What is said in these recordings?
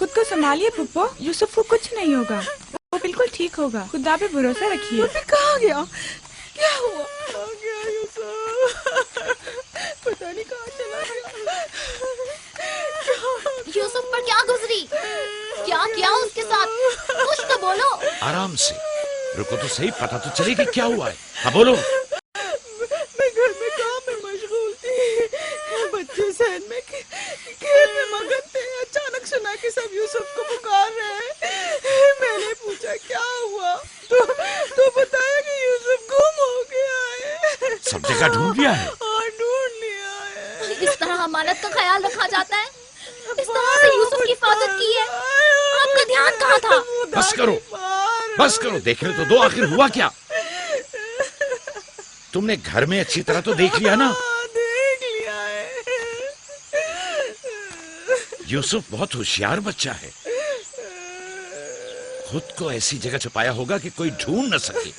खुद को संभालिए पुप्पो, यूसुफ को कुछ नहीं होगा, वो बिल्कुल ठीक होगा, खुदा पे भरोसा रखिए। कहाँ गया? क्या हुआ? कहाँ गया यूसुफ? पता नहीं कहाँ चला गया। यूसुफ पर क्या गुजरी? क्या किया उसके साथ? कुछ तो बोलो। आराम से, रुको तो सही, पता तो चले कि क्या हुआ है। हाँ बोलो। मैं घर में काम में मशगूल थी, बच्चे सहन में खेल में मगन थे। अचानक सुना कि सब यूसुफ को पुकार रहे हैं। मैंने पूछा क्या हुआ, तो बताया कि यूसुफ गुम हो गया है। सब जगह ढूंढ लिया है? हाँ, ढूंढ लिया है। इस तरह अमानत का ख्याल रखा जाता है? इस तरह से यूसुफ की हिफाजत की है? आपका ध्यान कहाँ था? बस करो, बस करो, देखने तो दो आखिर हुआ क्या। तुमने घर में अच्छी तरह तो देख लिया ना? देख लिया है। यूसुफ बहुत होशियार बच्चा है, खुद को ऐसी जगह छुपाया होगा कि कोई ढूंढ न सके।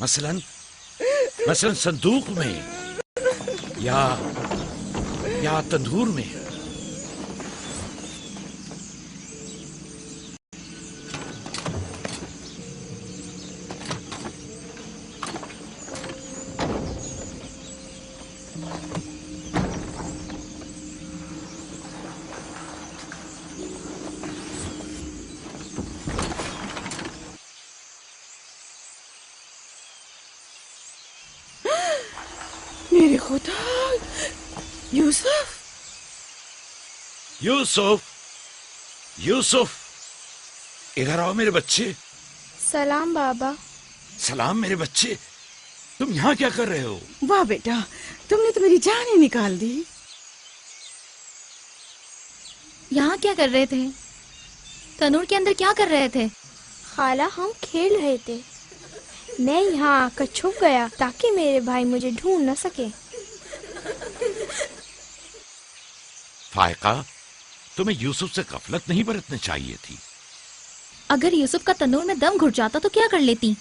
मसलन संदूक में या तंदूर में। मेरे खुदा, यूसुफ! यूसुफ, यूसुफ, इधर आओ मेरे बच्चे। सलाम बाबा। सलाम मेरे बच्चे, तुम यहाँ क्या कर रहे हो? वाह बेटा, तुमने तो मेरी जान ही निकाल दी। यहाँ क्या कर रहे थे? तनूर के अंदर क्या कर रहे थे? खाला, हम खेल रहे थे। मैं यहाँ आकर छुप गया ताकि मेरे भाई मुझे ढूंढ न सके। फायका, तुम्हें यूसुफ से गफलत नहीं बरतनी चाहिए थी। अगर यूसुफ का तनूर में दम घुट जाता तो क्या कर लेती?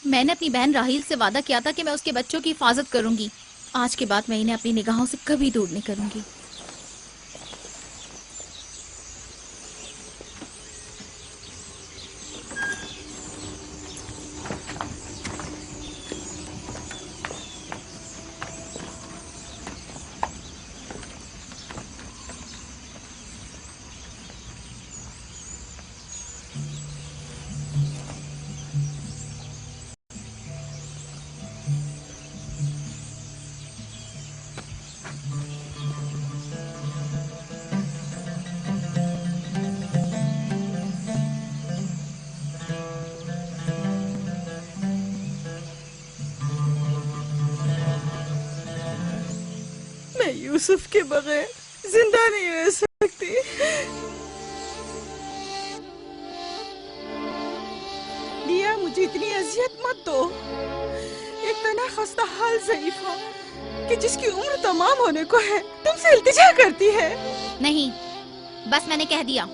मैंने अपनी बहन राहील से वादा किया था कि मैं उसके बच्चों की हिफाजत करूंगी। आज के बाद मैं इन्हें अपनी निगाहों से कभी दूर नहीं करूंगी। मैं यूसुफ के बगैर जिंदा नहीं रह सकती। लिया, मुझे इतनी अजियत मत दो। एक तना खस्ता हाल ज़ईफ़ा कि जिसकी उम्र तमाम होने को है तुमसे इल्तिजा करती है। नहीं, बस मैंने कह दिया।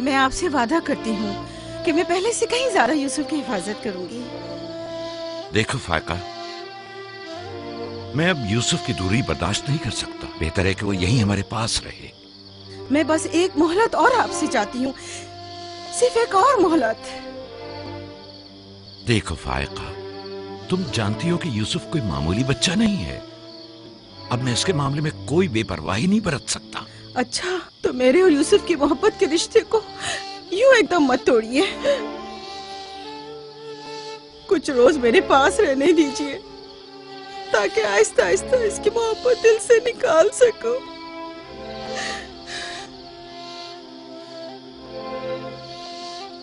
मैं आपसे वादा करती हूँ कि मैं पहले से कहीं ज्यादा यूसुफ की हिफाजत करूंगी। देखो फायका, मैं अब यूसुफ की दूरी बर्दाश्त नहीं कर सकता। बेहतर है कि वो यहीं हमारे पास रहे। मैं बस एक मोहलत और आपसे चाहती हूँ, सिर्फ एक और मोहलत। देखो फायका, तुम जानती हो कि यूसुफ कोई मामूली बच्चा नहीं है। अब मैं इसके मामले में कोई बेपरवाही नहीं बरत सकता। अच्छा, तो मेरे और यूसुफ की मोहब्बत के रिश्ते को यूं एकदम मत तोड़िए। कुछ रोज मेरे पास रहने दीजिए ताकि आहिस्ता आहिस्ता इसकी मोहब्बत दिल से निकाल सकूं।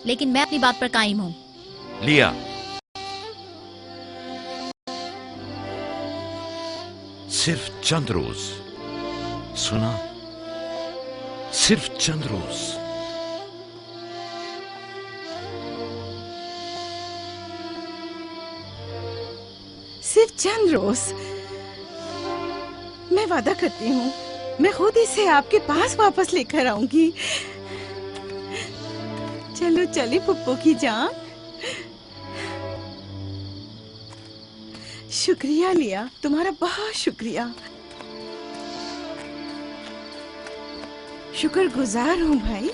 लेकिन मैं अपनी बात पर कायम हूँ। लिया, सिर्फ चंद रोज, सुना, सिर्फ चंद रोज। सिर्फ चंद रोज। मैं वादा करती हूँ, मैं खुद इसे आपके पास वापस लेकर आऊंगी। चलो चली पुप्पो की जान। शुक्रिया लिया, तुम्हारा बहुत शुक्रिया। शुक्रगुजार हूँ भाई।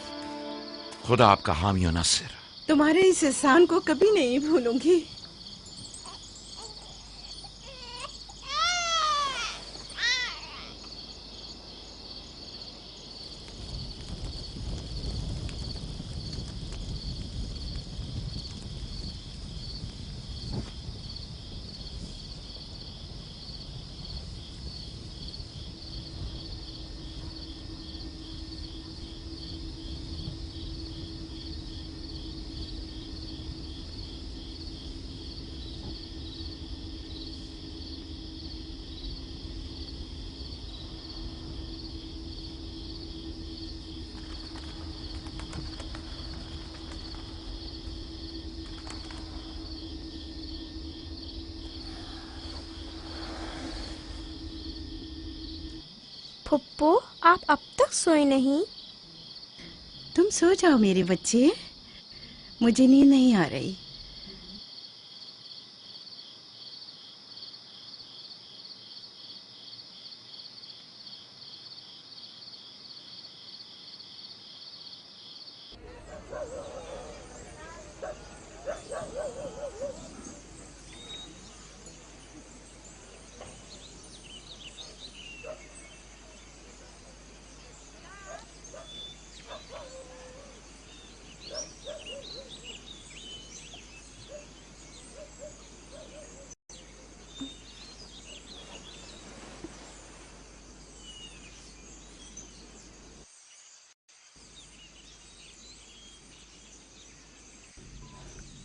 खुदा आपका हामी और नासिर। तुम्हारे इस एहसान को कभी नहीं भूलूंगी। फुप्पो, आप अब तक सोए नहीं? तुम सो जाओ मेरे बच्चे, मुझे नींद नहीं आ रही।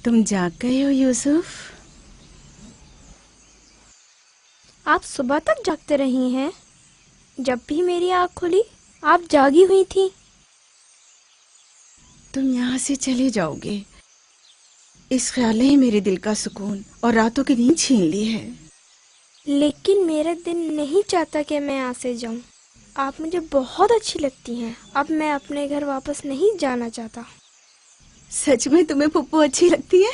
तुम जाग गए हो यूसुफ? आप सुबह तक जागते रही हैं? जब भी मेरी आँख खुली आप जागी हुई थी। तुम यहाँ से चले जाओगे, इस ख्याल ने ही मेरे दिल का सुकून और रातों की नींद छीन ली है। लेकिन मेरा दिल नहीं चाहता कि मैं यहाँ से जाऊँ। आप मुझे बहुत अच्छी लगती हैं। अब मैं अपने घर वापस नहीं जाना चाहता। सच में तुम्हें पुप्पो अच्छी लगती है?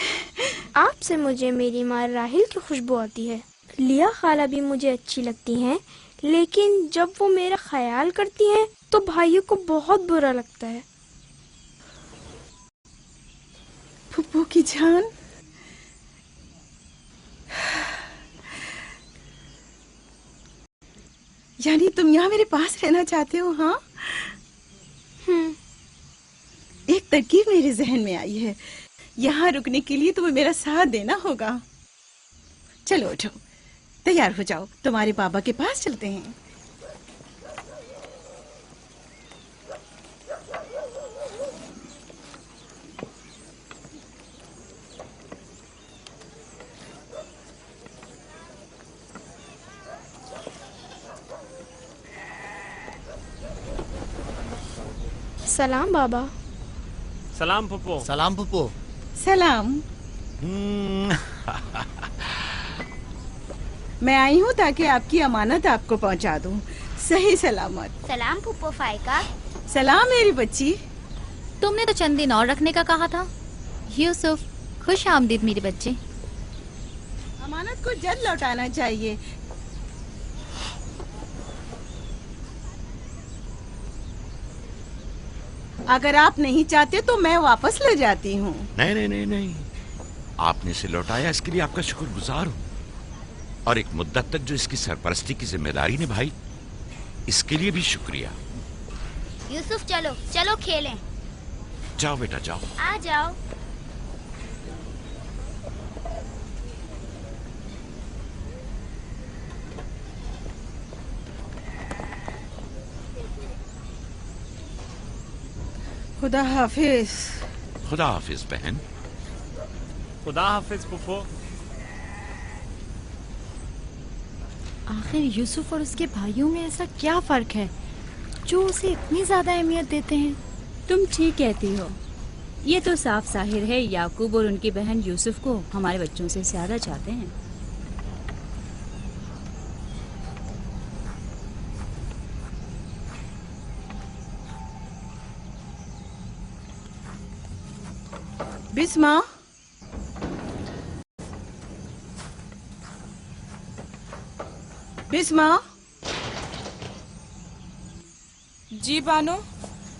आपसे मुझे मेरी माँ राहिल की खुशबू आती है। लिया खाला भी मुझे अच्छी लगती हैं, लेकिन जब वो मेरा ख्याल करती हैं तो भाइयों को बहुत बुरा लगता है। पुप्पो की जान, यानी तुम यहाँ मेरे पास रहना चाहते हो? हाँ, एक तरकीब मेरे जहन में आई है। यहाँ रुकने के लिए तुम्हें मेरा साथ देना होगा। चलो उठो, तैयार हो जाओ, तुम्हारे बाबा के पास चलते हैं। सलाम बाबा। सलाम पुप्पो। सलाम पुप्पो। सलाम। मैं आई हूँ ताकि आपकी अमानत आपको पहुँचा दूँ सही सलामत। सलाम पुप्पो फाइका। सलाम मेरी बच्ची। तुमने तो चंद दिन और रखने का कहा था। यूसुफ, खुश आमदीद मेरे बच्चे। अमानत को जल्द लौटाना चाहिए। अगर आप नहीं चाहते तो मैं वापस ले जाती हूँ। नहीं नहीं नहीं नहीं, आपने इसे लौटाया इसके लिए आपका शुक्रगुजार हूँ, और एक मुद्दत तक जो इसकी सरपरस्ती की जिम्मेदारी निभाई इसके लिए भी शुक्रिया। यूसुफ चलो चलो खेलें। जाओ बेटा जाओ। आ जाओ। खुदा हाफिज। खुदा हाफिज बहन। खुदा हाफिज पुप्पो। आखिर यूसुफ और उसके भाइयों में ऐसा क्या फर्क है जो उसे इतनी ज्यादा अहमियत देते हैं? तुम ठीक कहती हो। ये तो साफ जाहिर है याकूब और उनकी बहन यूसुफ को हमारे बच्चों से ज्यादा चाहते हैं। बिस्मा, बिस्मा। जी बानो।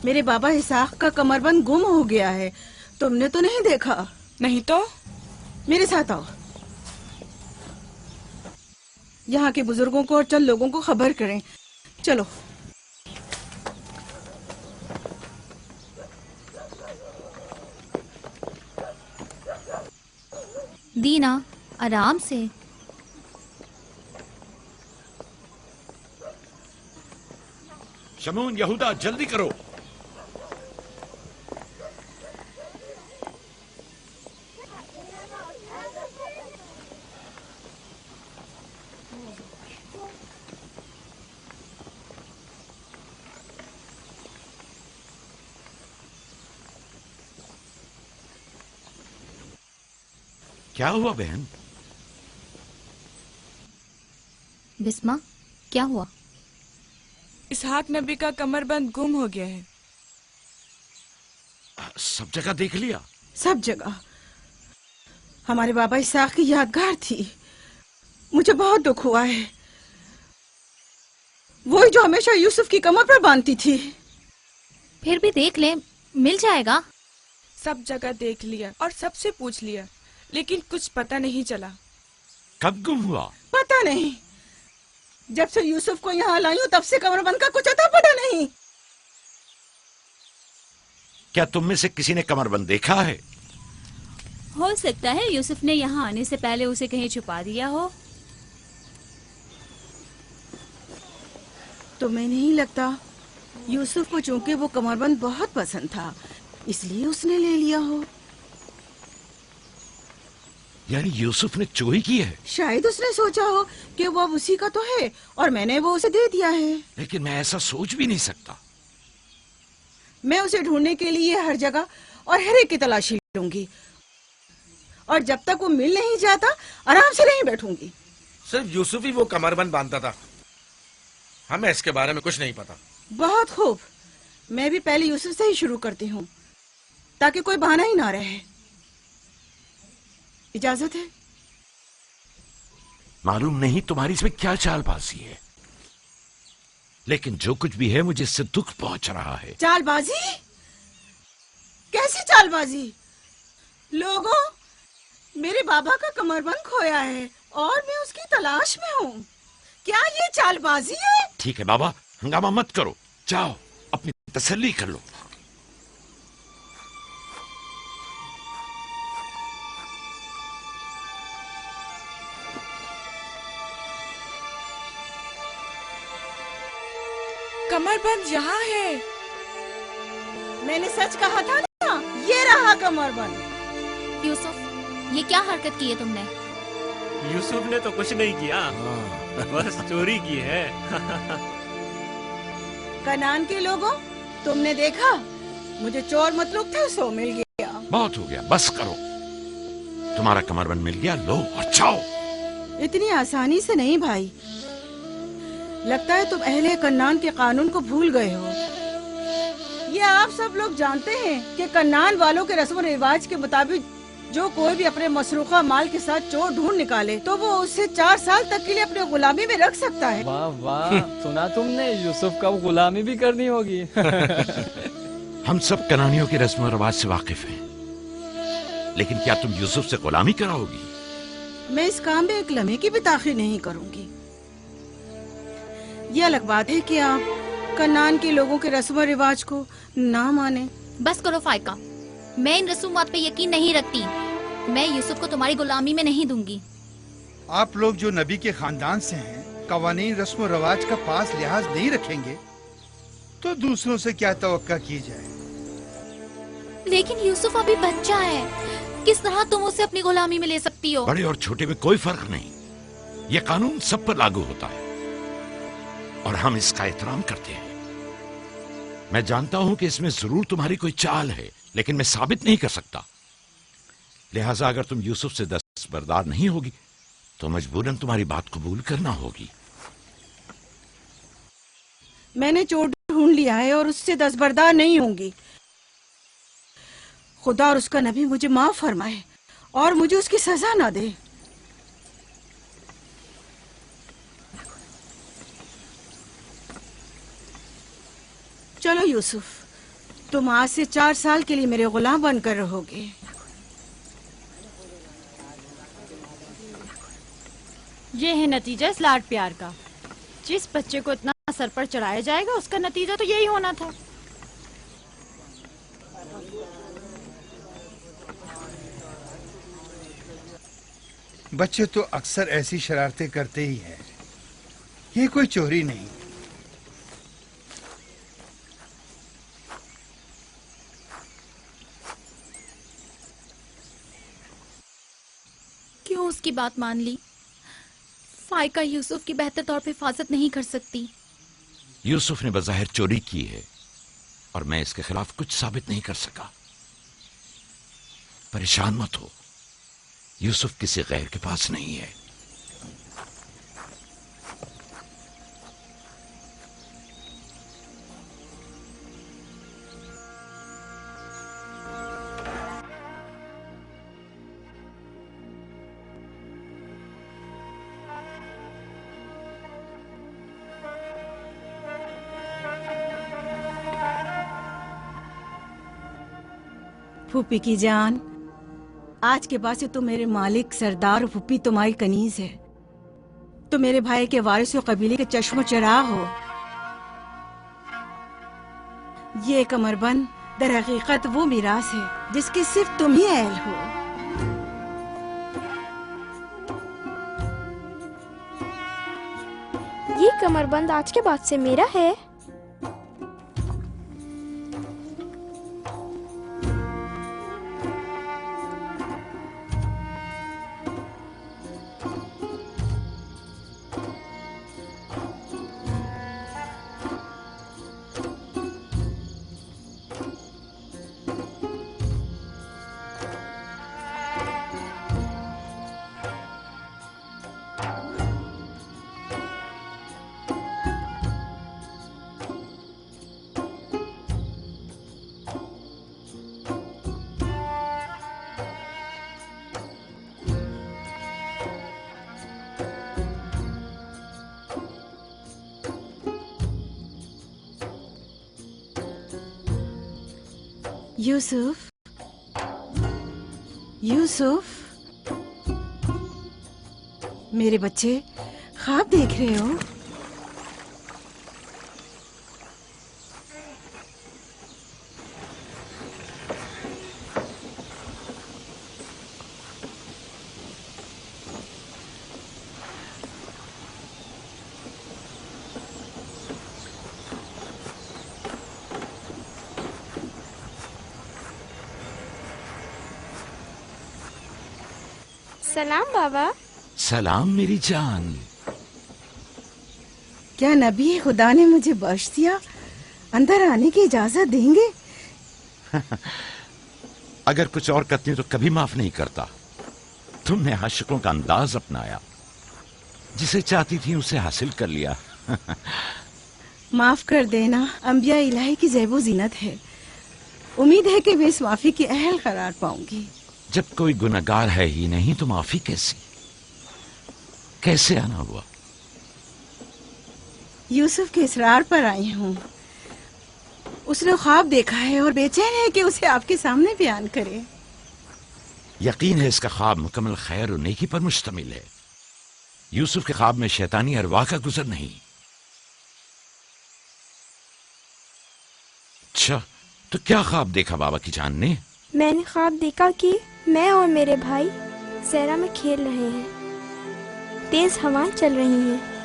मेरे बाबा इसाक का कमरबंद गुम हो गया है, तुमने तो नहीं देखा? नहीं तो। मेरे साथ आओ, यहाँ के बुजुर्गों को और चंद लोगों को खबर करें। चलो। दीना, आराम से। शमून, यहूदा, जल्दी करो। क्या हुआ बहन? बिस्मा, क्या हुआ? इसहाक नबी का कमरबंद गुम हो गया है। सब जगह देख लिया? सब जगह। हमारे बाबा इसाक की यादगार थी, मुझे बहुत दुख हुआ है। वही जो हमेशा यूसुफ की कमर पर बांधती थी। फिर भी देख ले, मिल जाएगा। सब जगह देख लिया और सबसे पूछ लिया, लेकिन कुछ पता नहीं चला। कब गुम हुआ? पता नहीं, जब से यूसुफ को यहाँ लाई हूँ तब से कमरबंद का कुछ अता पता नहीं। क्या तुम में से किसी ने कमरबंद देखा है? हो सकता है यूसुफ ने यहाँ आने से पहले उसे कहीं छुपा दिया हो। तुम्हें नहीं लगता यूसुफ को चूंकि वो कमरबंद बहुत पसंद था इसलिए उसने ले लिया हो? यानी यूसुफ ने चोरी की है? शायद उसने सोचा हो कि वो अब उसी का तो है और मैंने वो उसे दे दिया है। लेकिन मैं ऐसा सोच भी नहीं सकता। मैं उसे ढूंढने के लिए हर जगह और हर एक की तलाशी लूंगी, और जब तक वो मिल नहीं जाता आराम से नहीं बैठूंगी। सिर्फ यूसुफ ही वो कमरबंद बांधता था, हमें इसके बारे में कुछ नहीं पता। बहुत खूब, मैं भी पहले यूसुफ से ही शुरू करती हूँ ताकि कोई बहाना ही ना रहे। इजाजत है? मालूम नहीं तुम्हारी इसमें क्या चालबाजी है, लेकिन जो कुछ भी है मुझे इससे दुख पहुंच रहा है। चालबाजी? कैसी चालबाजी? लोगों, मेरे बाबा का कमरबंद खोया है और मैं उसकी तलाश में हूँ। क्या ये चालबाजी है? ठीक है बाबा, हंगामा मत करो, जाओ अपनी तसल्ली कर लो। कमरबंद यहाँ है। मैंने सच कहा था ना, ये रहा कमरबंद। यूसुफ, ये क्या हरकत की है तुमने? यूसुफ ने तो कुछ नहीं किया, बस चोरी की है। कनान के लोगों, तुमने देखा, मुझे चोर मतलूब था, सो मिल गया। बहुत हो गया, बस करो। तुम्हारा कमरबंद मिल गया, लो और जाओ। इतनी आसानी से नहीं भाई, लगता है तुम अहले कन्नान के कानून को भूल गए हो। ये आप सब लोग जानते हैं कि कन्नान वालों के रस्म रिवाज के मुताबिक जो कोई भी अपने मसरूखा माल के साथ चोर ढूंढ निकाले तो वो उसे 4 साल तक के लिए अपने गुलामी में रख सकता है। वाह वाह, सुना तुमने, यूसुफ का गुलामी भी करनी होगी। हम सब कनानियों के रस्म रिवाज से वाकिफ हैं, लेकिन क्या तुम यूसुफ से गुलामी कराओगी? मैं इस काम में एक लम्हे की भी ताखीर नहीं करूंगी। ये अलग बात है कि आप कन्नान के लोगों के रस्म रिवाज को ना माने। बस करो फायका, मैं इन रसूमात पे यकीन नहीं रखती। मैं यूसुफ को तुम्हारी गुलामी में नहीं दूंगी। आप लोग जो नबी के खानदान से हैं, कवानीन रस्म रवाज का पास लिहाज नहीं रखेंगे तो दूसरों से क्या तवक्का की जाए। लेकिन यूसुफ अभी बच्चा है, किस तरह तुम उसे अपनी गुलामी में ले सकती हो? बड़े और छोटे में कोई फर्क नहीं, ये कानून सब पर लागू होता है और हम इसका एहतराम करते हैं। मैं जानता हूं कि इसमें जरूर तुम्हारी कोई चाल है, लेकिन मैं साबित नहीं कर सकता। लिहाजा अगर तुम यूसुफ से दस्तबरदार नहीं होगी तो मजबूरन तुम्हारी बात कबूल करना होगी। मैंने चोर ढूंढ लिया है और उससे दस्तबरदार नहीं होंगी। खुदा और उसका नबी मुझे माफ फरमाए और मुझे उसकी सजा ना दे। चलो यूसुफ, तुम आज से 4 साल के लिए मेरे गुलाम बनकर रहोगे। ये है नतीजा इस लाड प्यार का। जिस बच्चे को इतना सर पर चढ़ाया जाएगा उसका नतीजा तो यही होना था। बच्चे तो अक्सर ऐसी शरारतें करते ही हैं। ये कोई चोरी नहीं। क्यों उसकी बात मान ली? फाइका यूसुफ की बेहतर तौर पे हिफाजत नहीं कर सकती। यूसुफ ने बज़ाहिर चोरी की है और मैं इसके खिलाफ कुछ साबित नहीं कर सका। परेशान मत हो, यूसुफ किसी गैर के पास नहीं है। फूफी की जान, आज के बाद से तो मेरे मालिक सरदार और फूफी तुम्हारी कनीज है। तो मेरे भाई के वारिस और कबीले के चश्मो चराग हो। ये कमरबंद दर हकीकत वो मिरास है जिसकी सिर्फ तुम ही अहल हो। ये कमरबंद आज के बाद से मेरा है। यूसुफ, यूसुफ, मेरे बच्चे ख्वाब देख रहे हो? सलाम बाबा। सलाम मेरी जान। क्या नबी खुदा ने मुझे बख्श दिया? अंदर आने की इजाजत देंगे? अगर कुछ और करती तो कभी माफ नहीं करता। तुमने आशिकों का अंदाज अपनाया, जिसे चाहती थी उसे हासिल कर लिया। माफ कर देना अंबिया इलाही की ज़ैबो ज़ीनत है। उम्मीद है कि मैं इस माफी की अहल करार पाऊंगी। जब कोई गुनहगार है ही नहीं तो माफी कैसी? कैसे आना हुआ? यूसुफ के इसरार पर आई हूँ। उसने ख्वाब देखा है और बेचैन है कि उसे आपके सामने बयान करे। यकीन है इसका ख्वाब मुकम्मल खैर और नेकी पर मुश्तमिल है। यूसुफ के ख्वाब में शैतानी अरवाह का गुजर नहीं। अच्छा, तो क्या ख्वाब देखा बाबा की जान ने? मैंने ख्वाब देखा कि मैं और मेरे भाई सहरा में खेल रहे हैं। तेज हवाएं चल रही हैं।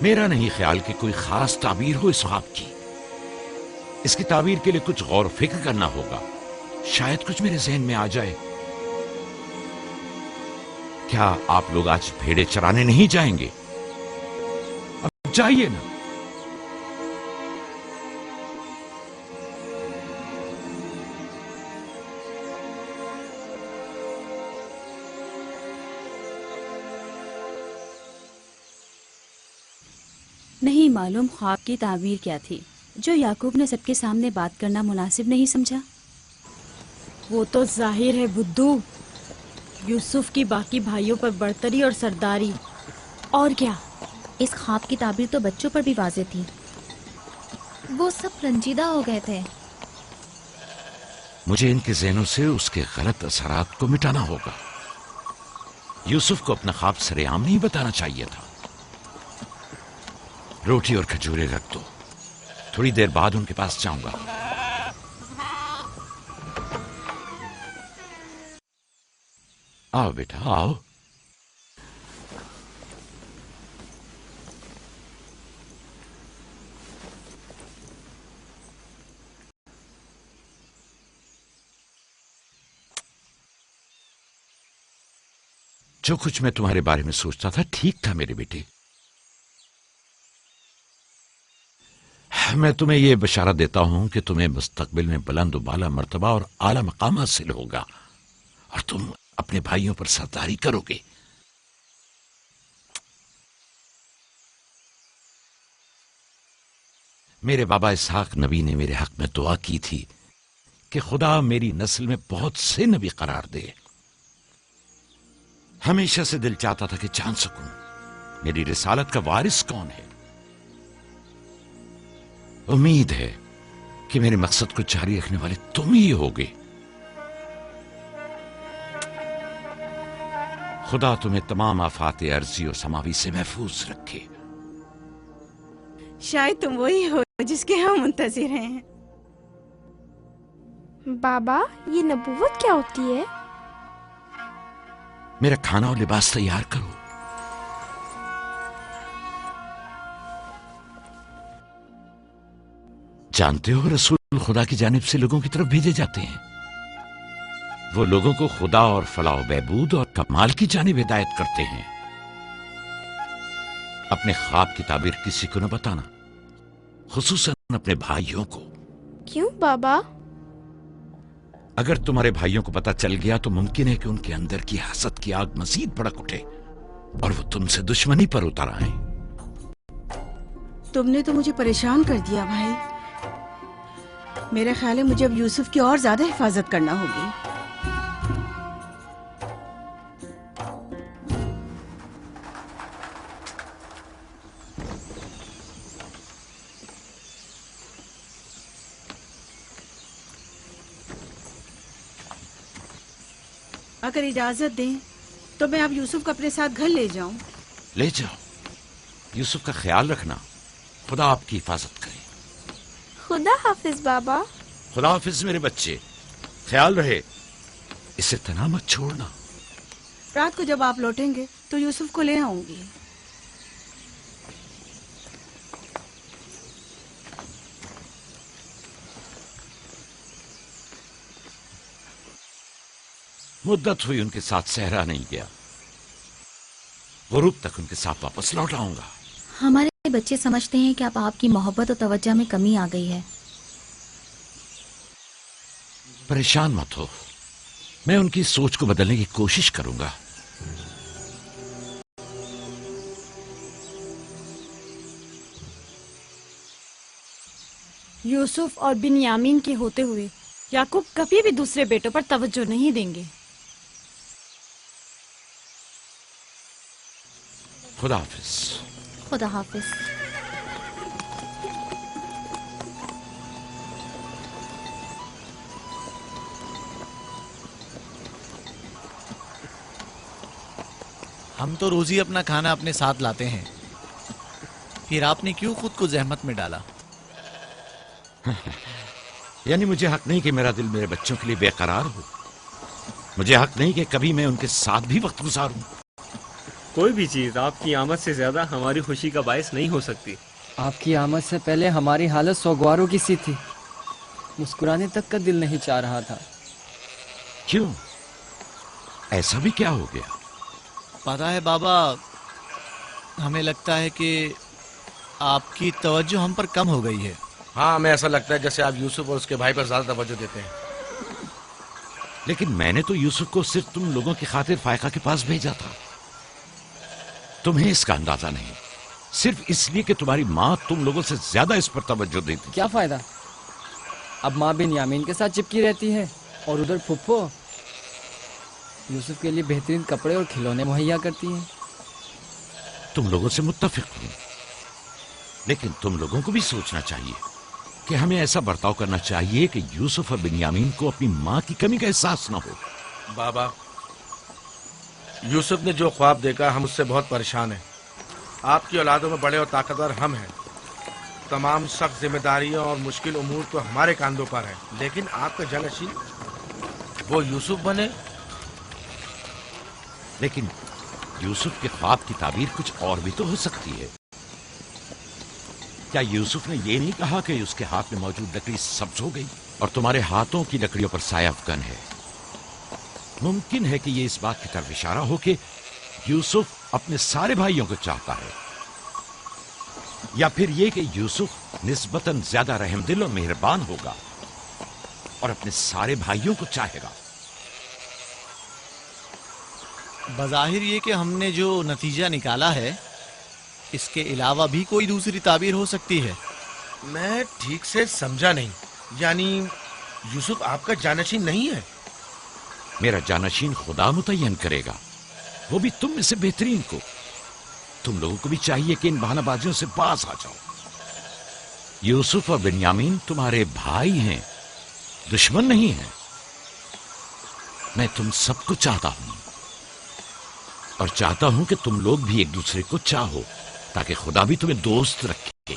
میرا نہیں خیال کہ کوئی خاص تعبیر ہو اس خواب کی. اس کی تعبیر کے لیے کچھ غور و فکر کرنا ہوگا. شاید کچھ میرے ذہن میں آ جائے. کیا آپ لوگ آج بھیڑے چرانے نہیں جائیں گے؟ اب جائیے نا. نہیں معلوم خواب کی تعبیر کیا تھی جو یعقوب نے سب کے سامنے بات کرنا مناسب نہیں سمجھا. وہ تو ظاہر ہے بدھو، یوسف کی باقی بھائیوں پر برتری اور سرداری. اور کیا؟ اس خواب کی تعبیر تو بچوں پر بھی واضح تھی. وہ سب رنجیدہ ہو گئے تھے. مجھے ان کے ذہنوں سے اس کے غلط اثرات کو مٹانا ہوگا. یوسف کو اپنا خواب سر عام نہیں بتانا چاہیے تھا. روٹی اور کھجورے رکھ دو، تھوڑی دیر بعد ان کے پاس جاؤں گا. آؤ بیٹا آؤ. جو کچھ میں تمہارے بارے میں سوچتا تھا ٹھیک تھا میرے بیٹے. میں تمہیں یہ بشارت دیتا ہوں کہ تمہیں مستقبل میں بلند و بالا مرتبہ اور اعلی مقام حاصل ہوگا اور تم اپنے بھائیوں پر سرداری کرو گے. میرے بابا اسحاق نبی نے میرے حق میں دعا کی تھی کہ خدا میری نسل میں بہت سے نبی قرار دے. ہمیشہ سے دل چاہتا تھا کہ جان سکوں میری رسالت کا وارث کون ہے. امید ہے کہ میرے مقصد کو جاری رکھنے والے تم ہی ہوگے. خدا تمہیں تمام آفات ارضی اور سماوی سے محفوظ رکھے. شاید تم وہی ہو جس کے ہم منتظر ہیں. بابا یہ نبوت کیا ہوتی ہے؟ میرا کھانا اور لباس تیار کرو. جانتے ہو رسول خدا کی جانب سے لوگوں کی طرف بھیجے جاتے ہیں. وہ لوگوں کو خدا اور فلاح و بہبود اور کمال کی جانب ہدایت کرتے ہیں. اپنے خواب کی تعبیر کسی کو نہ بتانا، خصوصاً اپنے بھائیوں کو. کیوں بابا؟ اگر تمہارے بھائیوں کو پتہ چل گیا تو ممکن ہے کہ ان کے اندر کی حسد کی آگ مزید بھڑک اٹھے اور وہ تم سے دشمنی پر اتر آئیں. تم نے تو مجھے پریشان کر دیا بھائی. میرا خیال ہے مجھے اب یوسف کی اور زیادہ حفاظت کرنا ہوگی. اگر اجازت دیں تو میں اب یوسف کو اپنے ساتھ گھر لے جاؤں. لے جاؤ. یوسف کا خیال رکھنا. خدا آپ کی حفاظت کرے. خدا حافظ بابا. خدا حافظ میرے بچے. خیال رہے اسے تنہا مت چھوڑنا. رات کو جب آپ لوٹیں گے تو یوسف کو لے آؤں گی. مدت ہوئی ان کے ساتھ صحرا نہیں گیا. غروب تک ان کے ساتھ واپس لوٹ آؤں گا. ہمارے بچے سمجھتے ہیں کہ اب آپ کی محبت اور توجہ میں کمی آ گئی ہے. پریشان مت ہو، میں ان کی سوچ کو بدلنے کی کوشش کروں گا. یوسف اور بنیامین کے ہوتے ہوئے یعقوب کبھی بھی دوسرے بیٹوں پر توجہ نہیں دیں گے. خدا حافظ. خدا حافظ. ہم تو روزی اپنا کھانا اپنے ساتھ لاتے ہیں، پھر آپ نے کیوں خود کو زحمت میں ڈالا؟ یعنی مجھے حق نہیں کہ میرا دل میرے بچوں کے لیے بے قرار ہو. مجھے حق نہیں کہ کبھی میں ان کے ساتھ بھی وقت گزاروں. कोई भी चीज आपकी आमद से ज्यादा हमारी खुशी का बायस नहीं हो सकती। आपकी आमद से पहले हमारी हालत सोगवारों की सी थी, मुस्कुराने तक का दिल नहीं चाह रहा था। क्यों? ऐसा भी क्या हो गया? पता है बाबा, हमें लगता है कि आपकी तवज्जो हम पर कम हो गई है। हाँ, हमें ऐसा लगता है जैसे आप यूसुफ और उसके भाई पर ज्यादा तवज्जो देते हैं। लेकिन मैंने तो यूसुफ को सिर्फ तुम लोगों की खातिर फायका के पास भेजा था। तुम्हें इसका अंदाजा नहीं, सिर्फ इसलिए कि तुम्हारी माँ तुम लोगों से ज्यादा इस पर तवज्जो देती। क्या फायदा, अब माँ बिन्यामीन के साथ चिपकी रहती है और उधर फुप्पो यूसुफ के लिए बेहतरीन कपड़े और खिलौने मुहैया करती हैं। तुम लोगों से मुत्तफिक हूं, लेकिन तुम लोगों को भी सोचना चाहिए कि हमें ऐसा बर्ताव करना चाहिए कि यूसुफ और बिन्यामीन को अपनी माँ की कमी का एहसास न हो। बाबा, यूसुफ ने जो ख्वाब देखा हम उससे बहुत परेशान हैं। आपकी औलादों में बड़े और ताकतवर हम हैं। तमाम सख्त जिम्मेदारियों और मुश्किल उमूर तो हमारे कांधों पर है, लेकिन आपका जानशीन वो यूसुफ बने। लेकिन यूसुफ के ख्वाब की ताबीर कुछ और भी तो हो सकती है। क्या यूसुफ ने ये नहीं कहा कि उसके हाथ में मौजूद लकड़ी सब्ज हो गई और तुम्हारे हाथों की लकड़ियों पर साया अफगन है? मुमकिन है कि ये इस बात की तरफ इशारा हो कि यूसुफ अपने सारे भाइयों को चाहता है, या फिर ये कि यूसुफ निस्बतन ज्यादा रहमदिल और मेहरबान होगा और अपने सारे भाइयों को चाहेगा। बज़ाहिर ये कि हमने जो नतीजा निकाला है, इसके अलावा भी कोई दूसरी ताबीर हो सकती है। मैं ठीक से समझा नहीं, यानी यूसुफ आपका जानशीन नहीं है? मेरा जानशीन खुदा मुतय्यन करेगा, वो भी तुम में से बेहतरीन को। तुम लोगों को भी चाहिए कि इन बहानाबाजियों से बाज आ जाओ। यूसुफ और बिन्यामीन तुम्हारे भाई हैं, दुश्मन नहीं हैं। मैं तुम सबको चाहता हूं और चाहता हूं कि तुम लोग भी एक दूसरे को चाहो, ताकि खुदा भी तुम्हें दोस्त रखे।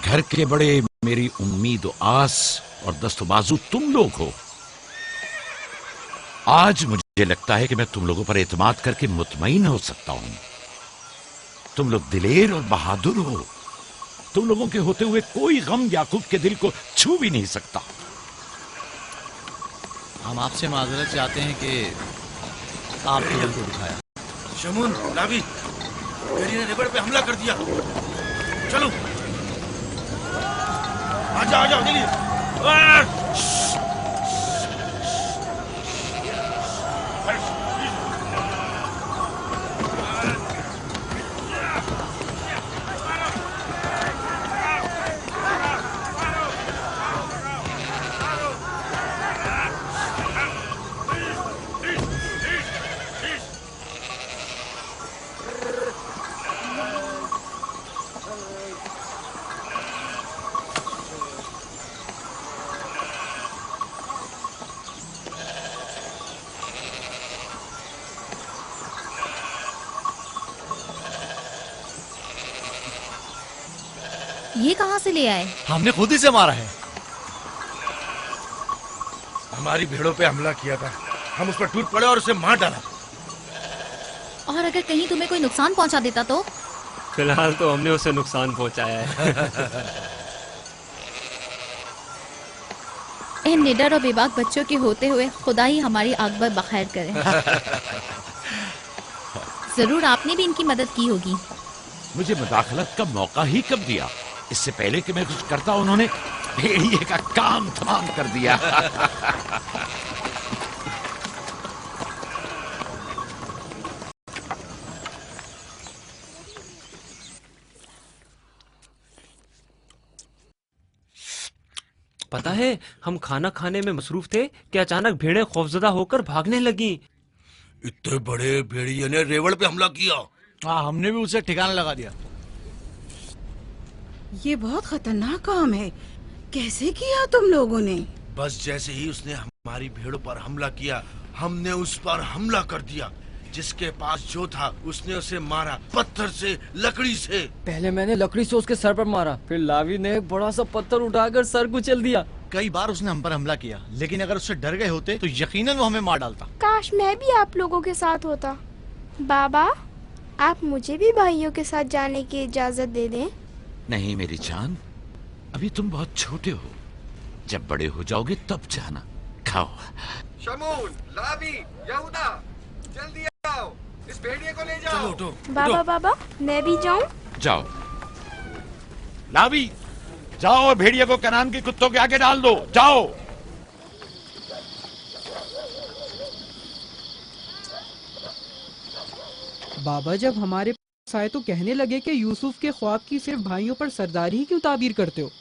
घर के बड़े मेरी उम्मीद और आस और दस्तबाजू तुम लोग हो। आज मुझे लगता है कि मैं तुम लोगों पर एतमाद करके मुतमईन हो सकता हूं। तुम लोग दिलेर और बहादुर हो। तुम लोगों के होते हुए कोई गम याकूब के दिल को छू भी नहीं सकता। हम आपसे माजरत चाहते हैं कि आपने दिल को दिखाया। शमून, लावी, भेड़ी ने रेवड़ पे हमला कर दिया। चलो, आजा आजा जल्दी। ये कहाँ से ले आए? हमने खुद ही से मारा है। हमारी भेड़ों पे हमला किया था, हम उस पर टूट पड़े और उसे मार डाला। और अगर कहीं तुम्हें कोई नुकसान पहुंचा देता तो? फिलहाल तो हमने उसे नुकसान पहुंचाया है। इन निडर और बेबाक बच्चों के होते हुए खुदा ही हमारी आकबत बखैर करे। जरूर आपने भी इनकी मदद की होगी। मुझे मुदाखलत का मौका ही कब दिया? इससे पहले कि मैं कुछ करता उन्होंने भेड़िए का काम तमाम कर दिया। पता है, हम खाना खाने में मसरूफ थे कि अचानक भेड़ें खौफजदा होकर भागने लगी। इतने बड़े भेड़िए ने रेवड़ पे हमला किया। हाँ, हमने भी उसे ठिकाना लगा दिया। ये बहुत खतरनाक काम है। कैसे किया तुम लोगों ने? बस जैसे ही उसने हमारी भेड़ों पर हमला किया, हमने उस पर हमला कर दिया। जिसके पास जो था उसने उसे मारा, पत्थर से, लकड़ी से। पहले मैंने लकड़ी से उसके सर पर मारा, फिर लावी ने एक बड़ा सा पत्थर उठाकर सर कुचल दिया। कई बार उसने हम पर हमला किया, लेकिन अगर उससे डर गए होते तो यकीनन वो हमें मार डालता। काश मैं भी आप लोगों के साथ होता। बाबा, आप मुझे भी भाइयों के साथ जाने की इजाजत दे दें। नहीं मेरी जान, अभी तुम बहुत छोटे हो, जब बड़े हो जाओगे तब जाना। खाओ। शमून, लावी, यहूदा, जल्दी आओ, इस भेड़िए को ले जाओ। चलो उठो। बाबा बाबा, मैं भी जाऊं? जाओ। लावी, जाओ और भेड़िए को कनान के कुत्तों के आगे डाल दो। जाओ। बाबा जब हमारे पास आए तो कहने लगे कि यूसुफ के ख्वाब की सिर्फ भाइयों पर सरदारी ही क्यों ताबीर करते हो।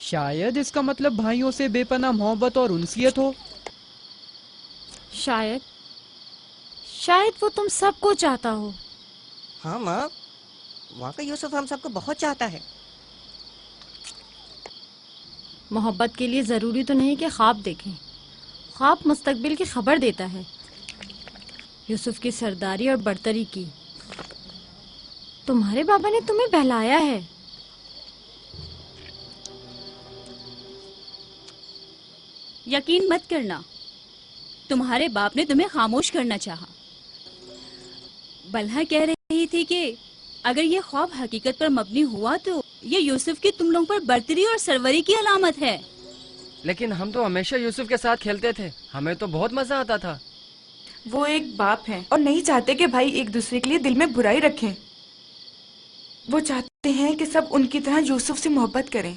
शायद इसका मतलब भाइयों से बेपनाह मोहब्बत और उनसियत हो। शायद वो तुम सबको चाहता हो। हाँ माँ, वाकई यूसुफ हम सबको बहुत चाहता है। मोहब्बत के लिए जरूरी तो नहीं कि ख्वाब देखें, ख्वाब मुस्तकबिल की खबर देता है। यूसुफ की सरदारी और बर्तरी की तुम्हारे बाबा ने तुम्हें बहलाया है। यकीन मत करना, तुम्हारे बाप ने तुम्हें खामोश करना चाहा। बल्हा कह रही थी कि अगर ये ख्वाब हकीकत पर मबनी हुआ तो ये यूसुफ की तुम लोगों पर बर्तरी और सरवरी की अलामत है। लेकिन हम तो हमेशा यूसुफ के साथ खेलते थे, हमें तो बहुत मजा आता था। वो एक बाप हैं और नहीं चाहते कि भाई एक दूसरे के लिए दिल में बुराई रखें। वो चाहते हैं कि सब उनकी तरह यूसुफ से मोहब्बत करें।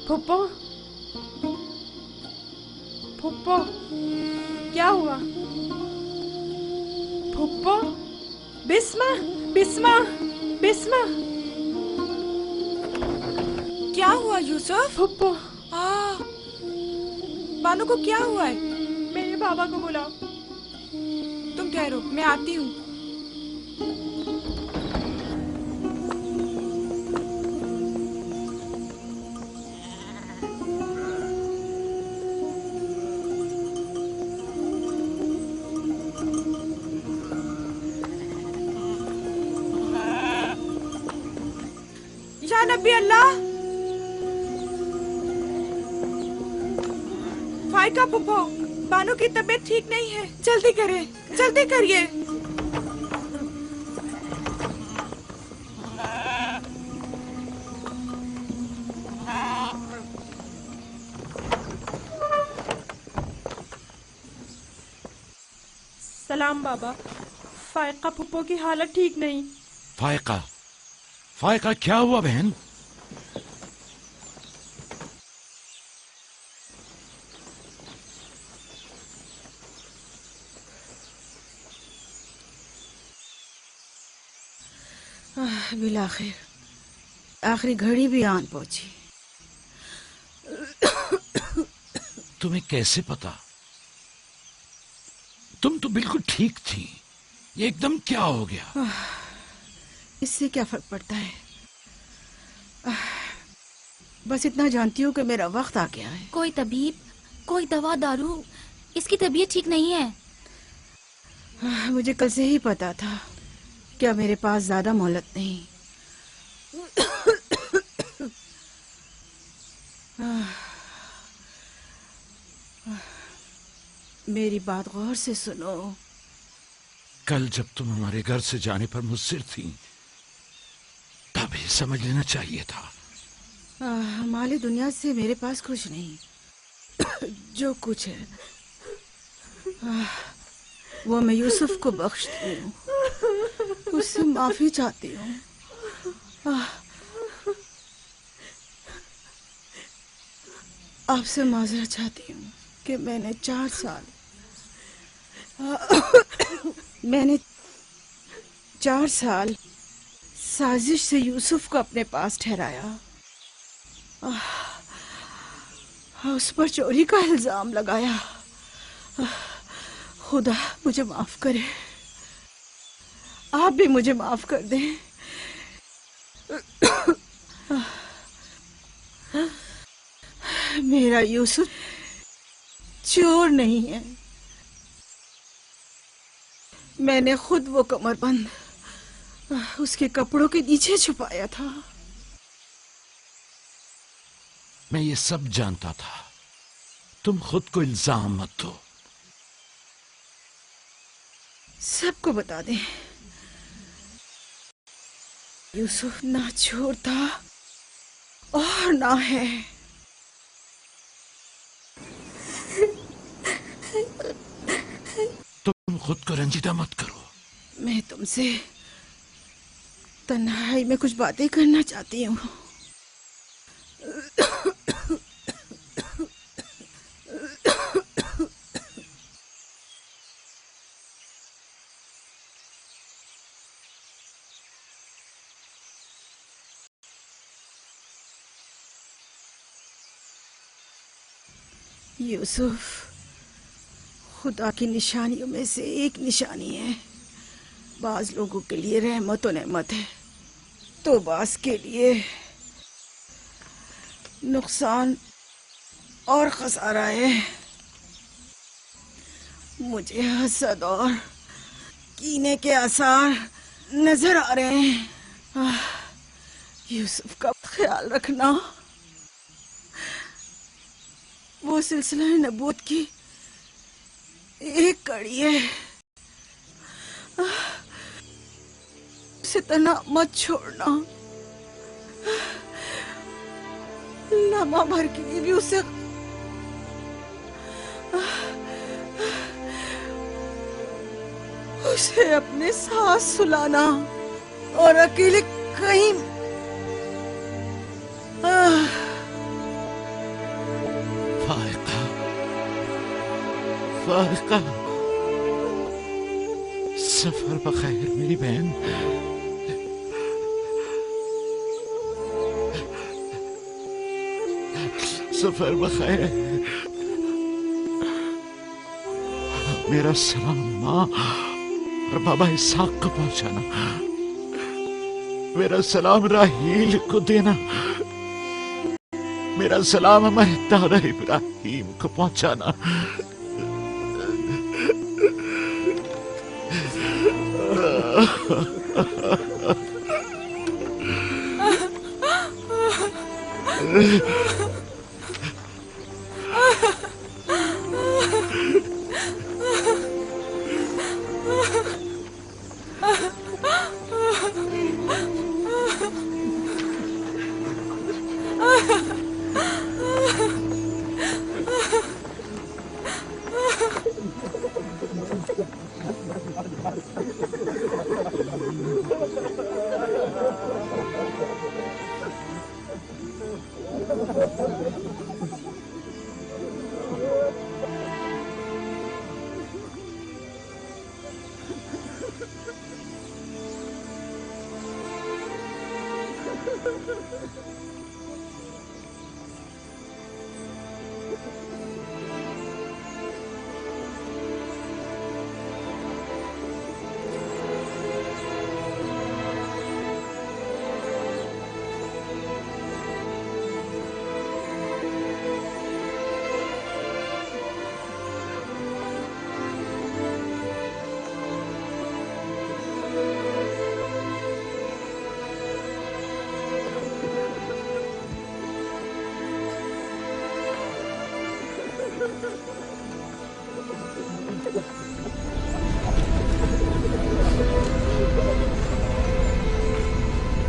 फुप्पो, फुप्पो, क्या हुआ? फुप्पो, बिस्मा, बिस्मा, बिस्मा, क्या हुआ यूसुफ? फुप्पो, बानू को क्या हुआ है? मेरे बाबा को बुलाओ। तुम ठहरो, मैं आती हूँ। या नबी अल्लाह, फाइका फुप्पो, बानू की तबीयत ठीक नहीं है, जल्दी करें, जल्दी करिए। सलाम बाबा, फाइका फुप्पो की हालत ठीक नहीं। फायका, फायका क्या हुआ बहन? बिलाखिर आखिरी घड़ी भी आन पहुंची। तुम्हें कैसे पता? तुम तो बिल्कुल ठीक थी, ये एकदम क्या हो गया? इससे क्या फर्क पड़ता है? बस इतना जानती हूँ कि मेरा वक्त आ गया है। कोई तबीब, कोई दवा दारू, इसकी तबीयत ठीक नहीं है। मुझे कल से ही पता था, क्या मेरे पास ज्यादा मोहलत नहीं। मेरी बात गौर से सुनो। कल जब तुम हमारे घर से जाने पर मुस्सिर थी, तभी समझ लेना चाहिए था। माली दुनिया से मेरे पास कुछ नहीं। जो कुछ है वो मैं यूसुफ को बख्शती हूँ, उससे माफी चाहती हूँ। آپ سے معذرت چاہتی ہوں کہ میں نے 4 سال سازش سے یوسف کو اپنے پاس ٹھہرایا، اس پر چوری کا الزام لگایا۔ خدا مجھے معاف کرے، آپ بھی مجھے معاف کر دیں۔ میرا یوسف چور نہیں ہے، میں نے خود وہ کمر بند اس کے کپڑوں کے نیچے چھپایا تھا۔ میں یہ سب جانتا تھا، تم خود کو الزام مت دو۔ سب کو بتا دیں، یوسف نہ چور تھا اور نہ ہے۔ تم خود کو رنجیدہ مت کرو۔ میں تم سے تنہائی میں کچھ باتیں کرنا چاہتی ہوں۔ یوسف خدا کی نشانیوں میں سے ایک نشانی ہے۔ بعض لوگوں کے لیے رحمت و نعمت ہے تو بعض کے لیے نقصان اور خسارہ ہے۔ مجھے حسد اور کینے کے آثار نظر آ رہے ہیں۔ یوسف کا خیال رکھنا، وہ سلسلہ نبوت کی ایک کڑی ہے، اسے تنہا مت چھوڑنا۔ لمحہ بھر کے لیے بھی اسے اپنے ساتھ سلانا اور اکیلے کہیں فارقہ، سفر بخیر میری بہن۔ سفر بخیر۔ میرا سلام ماں اور بابا اسحاق کو پہنچانا، میرا سلام راہیل کو دینا، میرا سلام ہمارے دادا ابراہیم کو پہنچانا۔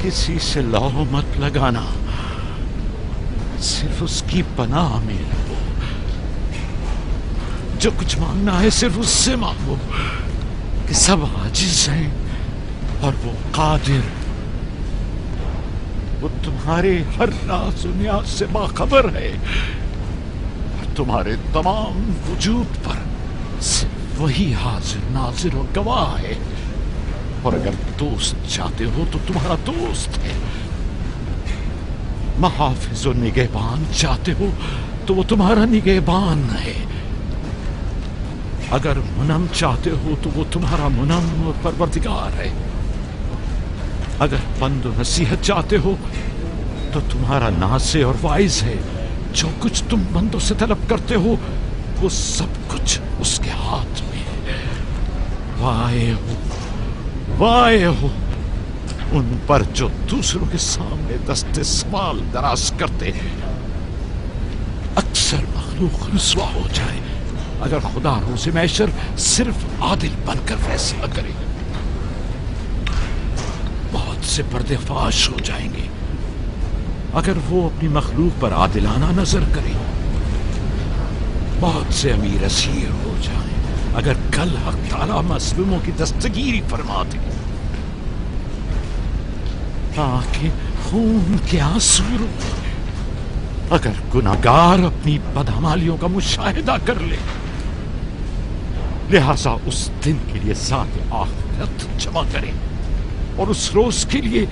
کسی سے لو مت لگانا، صرف اس کی پناہ میں رہو۔ جو کچھ مانگنا ہے صرف اس سے مانگو کہ سب عاجز ہیں اور وہ قادر۔ वो तुम्हारे हर राज और न्याज से बाखबर है। तुम्हारे तमाम वजूद पर सिर्फ वही हाजिर नाजिर और गवाह है। और अगर दोस्त चाहते हो तो तुम्हारा दोस्त है। महाफिज और निगहबान चाहते हो तो वो तुम्हारा निगहबान है। अगर मुनम चाहते हो तो वो तुम्हारा मुनम और परवरदिगार है। अगर बंद और नसीहत चाहते हो तो तुम्हारा नासे और वाइज है। जो कुछ तुम बंदों से तलब करते हो वो सब कुछ उसके हाथ में है। वाए हो उन पर जो दूसरों के सामने दस्ते सवाल दराज करते हैं। अक्सर मखलूक रुसवा हो जाए अगर खुदा रोज़े महशर सिर्फ आदिल बनकर फैसला करे। बहुत से पर्देफाश हो जाएंगे अगर वो अपनी मखलूक पर आदिलाना नजर करे। बहुत से अमीर असीर हो जाएं अगर कल हक ताला मज़लूमों की दस्तगीरी फरमा दे। आंखें खून के आंसू रोए अगर गुनाहगार अपनी बदअमालियों का मुशाहिदा कर ले। लिहाजा उस दिन के लिए साथ आखिरत जमा करें और उस रोज के लिए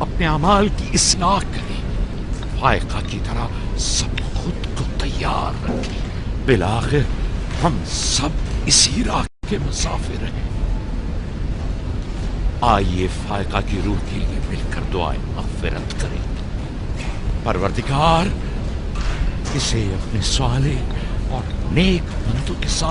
अपने अमाल की इस्लाह करें। फायका की तरह सब खुद को तैयार रखें। बिलाखिर हम सब इसी राह के मुसाफिर हैं। आइए फायका की रूह के लिए मिलकर दुआएं मग़फ़िरत करें। परवरदिगार इसे अपने स्वाले और नेक बंदों के साथ